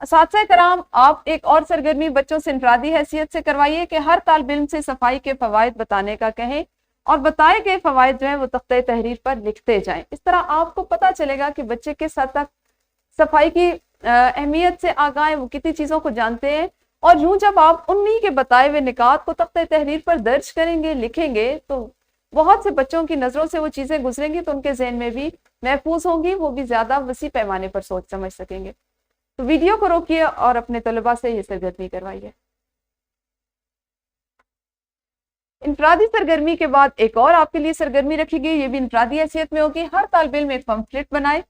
اساتذہ کرام، آپ ایک اور سرگرمی بچوں سے انفرادی حیثیت سے کروائیے کہ ہر طالب علم سے صفائی کے فوائد بتانے کا کہیں اور بتائے گئے فوائد جو ہیں وہ تختہ تحریر پر لکھتے جائیں. اس طرح آپ کو پتہ چلے گا کہ بچے کس حد تک صفائی کی اہمیت سے آگاہ ہیں، وہ کتنی چیزوں کو جانتے ہیں. اور یوں جب آپ انہی کے بتائے ہوئے نکات کو تختہ تحریر پر درج کریں گے، لکھیں گے، تو بہت سے بچوں کی نظروں سے وہ چیزیں گزریں گی تو ان کے ذہن میں بھی محفوظ ہوں گی، وہ بھی زیادہ وسیع پیمانے پر سوچ سمجھ سکیں گے. تو ویڈیو کو روکیے اور اپنے طلباء سے یہ سرگرمی کروائیے. انفرادی سرگرمی کے بعد ایک اور آپ کے لیے سرگرمی رکھی گئی، یہ بھی انفرادی حیثیت میں ہوگی. ہر طالب علم ایک پمفلٹ بنائے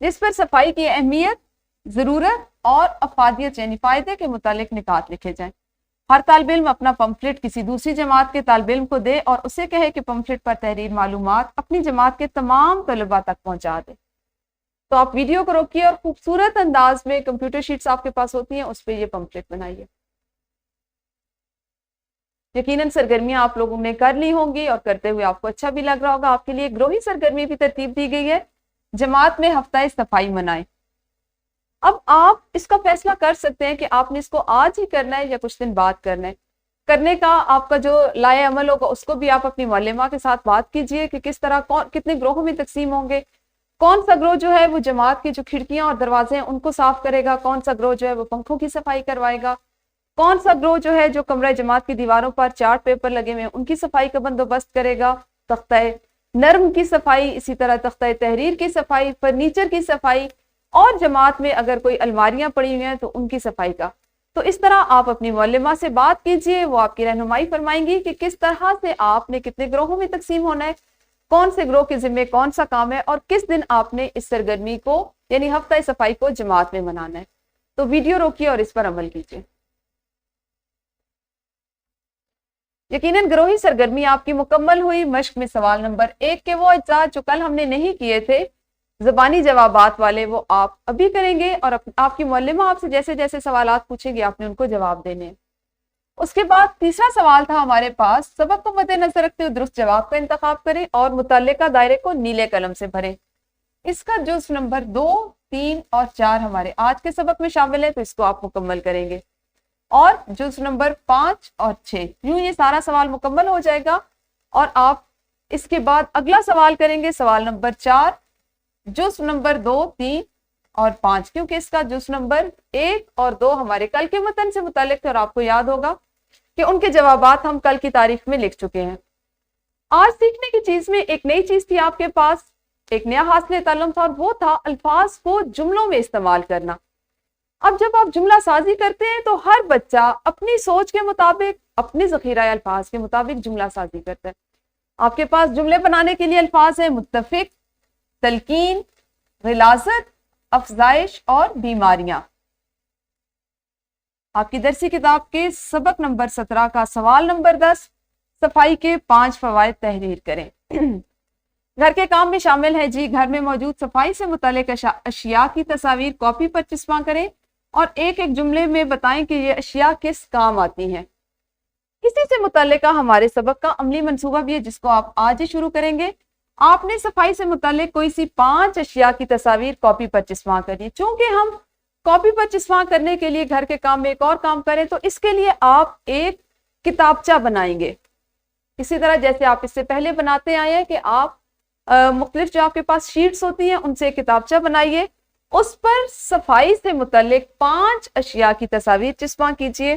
جس پر صفائی کی اہمیت، ضرورت اور افادیت یعنی فائدے کے متعلق نکات لکھے جائیں. ہر طالب علم اپنا پمفلٹ کسی دوسری جماعت کے طالب علم کو دے اور اسے کہے کہ پمفلٹ پر تحریر معلومات اپنی جماعت کے تمام طلباء تک پہنچا دے. تو آپ ویڈیو کو روکیے اور خوبصورت انداز میں کمپیوٹر شیٹس آپ کے پاس ہوتی ہیں، اس پہ یہ پمفلٹ بنائیے. یقیناً سرگرمیاں آپ لوگوں نے کر لی ہوں گی اور کرتے ہوئے آپ کو اچھا بھی لگ رہا ہوگا. آپ کے لیے ایک گروہی سرگرمی بھی ترتیب دی گئی ہے، جماعت میں ہفتہ صفائی منائیں. اب آپ اس کا فیصلہ کر سکتے ہیں کہ آپ نے اس کو آج ہی کرنا ہے یا کچھ دن بعد کرنا ہے. کرنے کا آپ کا جو لائے عمل ہوگا اس کو بھی آپ اپنی معلمہ کے ساتھ بات کیجئے کہ کس طرح کتنے گروہوں میں تقسیم ہوں گے. کون سا گروہ جو ہے وہ جماعت کی جو کھڑکیاں اور دروازے ہیں ان کو صاف کرے گا، کون سا گروہ جو ہے وہ پنکھوں کی صفائی کروائے گا، کون سا گروہ جو ہے جو کمرہ جماعت کی دیواروں پر چارٹ پیپر لگے ہوئے ہیں ان کی صفائی کا بندوبست کرے گا، تختہ نرم کی صفائی، اسی طرح تختہ تحریر کی صفائی، فرنیچر کی صفائی، اور جماعت میں اگر کوئی الماریاں پڑی ہوئی ہیں تو ان کی صفائی کا. تو اس طرح آپ اپنی معلمہ سے بات کیجئے، وہ آپ کی رہنمائی فرمائیں گی کہ کس طرح سے آپ نے کتنے گروہوں میں تقسیم ہونا ہے، کون سے گروہ کے ذمہ کون سا کام ہے، اور کس دن آپ نے اس سرگرمی کو یعنی ہفتہ صفائی کو جماعت میں منانا ہے. تو ویڈیو روکیے اور اس پر عمل کیجئے. یقیناً گروہی سرگرمی آپ کی مکمل ہوئی. مشق میں سوال نمبر 1 کے وہ اجزاء جو کل ہم نے نہیں کیے تھے زبانی جوابات والے، وہ آپ ابھی کریں گے اور آپ کی معلمہ آپ سے جیسے جیسے سوالات پوچھیں گے آپ نے ان کو جواب دینے ہیں. اس کے بعد تیسرا سوال تھا ہمارے پاس، سبق کو مد نظر رکھتے ہوئے درست جواب کا انتخاب کریں اور متعلقہ دائرے کو نیلے قلم سے بھریں. اس کا جزء نمبر 2، 3 اور 4 ہمارے آج کے سبق میں شامل ہے، تو اس کو آپ مکمل کریں گے. اور جزء نمبر 5 اور 6 یوں یہ سارا سوال مکمل ہو جائے گا. اور آپ اس کے بعد اگلا سوال کریں گے، سوال نمبر 4، جزء نمبر 2، 3 اور 5، کیونکہ اس کا جزء نمبر 1 اور 2 ہمارے کل کے متن سے متعلق تھے اور آپ کو یاد ہوگا کہ ان کے جوابات ہم کل کی تاریخ میں لکھ چکے ہیں. آج سیکھنے کی چیز میں ایک نئی چیز تھی آپ کے پاس، ایک نیا حاصل تعلم تھا، اور وہ تھا الفاظ کو جملوں میں استعمال کرنا. اب جب آپ جملہ سازی کرتے ہیں تو ہر بچہ اپنی سوچ کے مطابق، اپنے ذخیرہ الفاظ کے مطابق جملہ سازی کرتا ہے. آپ کے پاس جملے بنانے کے لیے الفاظ ہیں متفق، تلقین، غلاظت، افزائش اور بیماریاں. آپ کی درسی کتاب کے سبق نمبر 17 کا سوال نمبر 10، صفائی کے 5 فوائد تحریر کریں. گھر کے کام میں شامل ہے جی، گھر میں موجود صفائی سے متعلق اشیاء کی تصاویر کاپی پر چسپاں کریں اور ایک ایک جملے میں بتائیں کہ یہ اشیاء کس کام آتی ہیں. اسی سے متعلقہ ہمارے سبق کا عملی منصوبہ بھی ہے جس کو آپ آج ہی شروع کریں گے. آپ نے صفائی سے متعلق کوئی سی 5 اشیاء کی تصاویر کاپی پر چسپاں کرنی. چونکہ ہم کاپی پر چسپاں کرنے کے لیے گھر کے کام میں ایک اور کام کریں تو اس کے لیے آپ ایک کتابچہ بنائیں گے. اسی طرح جیسے آپ اس سے پہلے بناتے آئے ہیں کہ آپ مختلف جو آپ کے پاس شیٹس ہوتی ہیں ان سے ایک کتابچہ بنائیے، اس پر صفائی سے متعلق 5 اشیاء کی تصاویر چسپاں کیجئے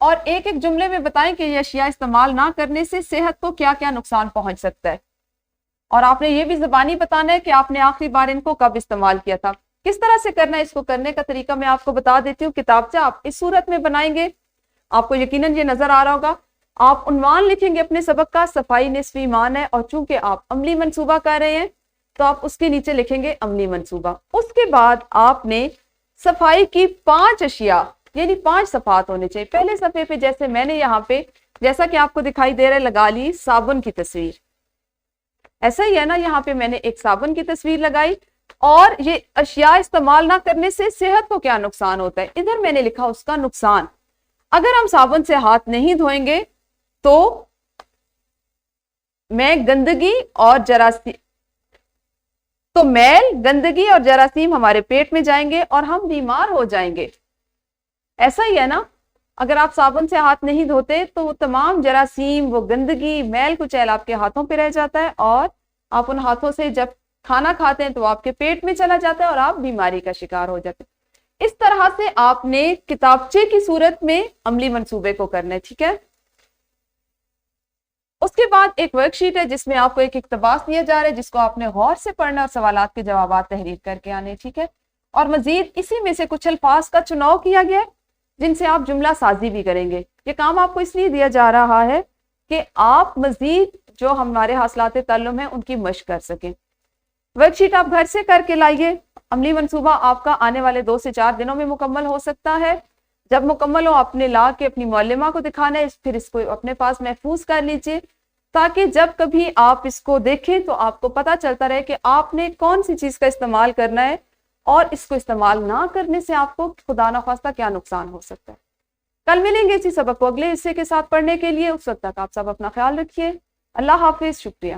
اور ایک ایک جملے میں بتائیں کہ یہ اشیاء استعمال نہ کرنے سے صحت کو کیا کیا نقصان پہنچ سکتا ہے. اور آپ نے یہ بھی زبانی بتانا ہے کہ آپ نے آخری بار ان کو کب استعمال کیا تھا. کس طرح سے کرنا ہے اس کو کرنے کا طریقہ میں آپ کو بتا دیتی ہوں. کتابچہ آپ اس صورت میں بنائیں گے، آپ کو یقیناً یہ نظر آ رہا ہوگا. آپ عنوان لکھیں گے اپنے سبق کا، صفائی نصف ایمان ہے، اور چونکہ آپ عملی منصوبہ کر رہے ہیں تو آپ اس کے نیچے لکھیں گے عملی منصوبہ. اس کے بعد آپ نے صفائی کی 5 اشیاء یعنی 5 صفحات ہونے چاہیے. پہلے صفحے پہ جیسے میں نے یہاں پہ جیسا کہ آپ کو دکھائی دے رہا ہے لگا لی صابن کی تصویر، ایسا ہی ہے نا. یہاں پہ میں نے ایک صابن کی تصویر لگائی اور یہ اشیاء استعمال نہ کرنے سے صحت کو کیا نقصان ہوتا ہے، ادھر میں نے لکھا اس کا نقصان. اگر ہم صابن سے ہاتھ نہیں دھوئیں گے تو میں گندگی اور تو میل، گندگی اور جراثیم ہمارے پیٹ میں جائیں گے اور ہم بیمار ہو جائیں گے. ایسا ہی ہے نا, اگر آپ صابن سے ہاتھ نہیں دھوتے تو وہ تمام جراثیم, وہ گندگی, میل کچیل آپ کے ہاتھوں پہ رہ جاتا ہے, اور آپ ان ہاتھوں سے جب کھانا کھاتے ہیں تو آپ کے پیٹ میں چلا جاتا ہے اور آپ بیماری کا شکار ہو جاتے ہیں. اس طرح سے آپ نے کتابچے کی صورت میں عملی منصوبے کو کرنا ہے. ٹھیک ہے, اس کے بعد ایک ورک شیٹ ہے جس میں آپ کو ایک اقتباس دیا جا رہا ہے جس کو آپ نے غور سے پڑھنا اور سوالات کے جوابات تحریر کر کے آنے. ٹھیک ہے, اور مزید اسی میں سے کچھ الفاظ کا چناؤ کیا گیا ہے جن سے آپ جملہ سازی بھی کریں گے. یہ کام آپ کو اس لیے دیا جا رہا ہے کہ آپ مزید جو ہمارے حاصلات تعلم ہیں ان کی مشق کر سکیں. ورک شیٹ آپ گھر سے کر کے لائیے. عملی منصوبہ آپ کا آنے والے 2 سے 4 دنوں میں مکمل ہو سکتا ہے. جب مکمل ہو آپ نے لا کے اپنی معلمہ کو دکھانا ہے, پھر اس کو اپنے پاس محفوظ کر لیجئے تاکہ جب کبھی آپ اس کو دیکھیں تو آپ کو پتا چلتا رہے کہ آپ نے کون سی چیز کا استعمال کرنا ہے, اور اس کو استعمال نہ کرنے سے آپ کو خدا نخواستہ کیا نقصان ہو سکتا ہے. کل ملیں گے اسی سبق کو اگلے حصے کے ساتھ پڑھنے کے لیے. اس وقت تک آپ سب اپنا خیال رکھیے. اللہ حافظ. شکریہ.